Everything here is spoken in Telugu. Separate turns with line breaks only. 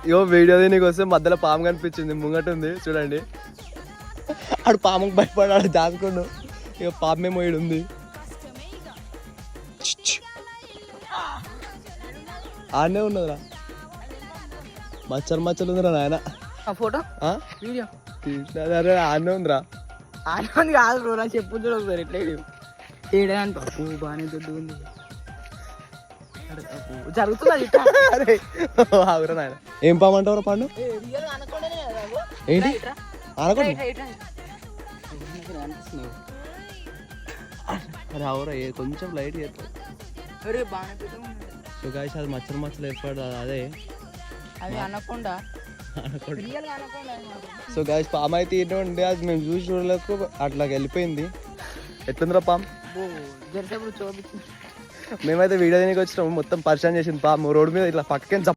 ఇగో వీడియో దీనికి వస్తే మధ్యలో పాము కనిపించింది, ముంగట ఉంది చూడండి. ఆడు పాముకు భయపడాడు, దాచుకోండు. ఇక పామే మోయిడు ఉంది. ఆడనే ఉన్నదిరా, మచ్చలు ఉందిరా నాయన.
ఫోటో వీడియో
తీసినారే, ఆడనే ఉందిరా.
ఆనంద్ కాదు బ్రో, నాకు చెప్పు చూడదు ఎట్లా చేయడానికి. పప్పు బాగానే దొడ్డు ఉంది, జరుగుతుంది.
ఆగురా నాయన. ఏం పాము అంటావురా పండు? ఏంటి అరే అవురా, కొంచెం లైట్ చేస్తా. సో గాయ్స్ అది మచ్చలు ఏర్పడు, అదే
అది అనకుండా.
సో గాయ్స్ పాము అయితే ఇటు ఉండే, అది మేము చూసి చూడలేకు అట్లా వెళ్ళిపోయింది. ఎట్లుందిరా పాము? మేమైతే వీడియో దీనికి వచ్చినాము, మొత్తం పరిచయం చేసింది పాము. రోడ్డు మీద ఇట్లా పక్కన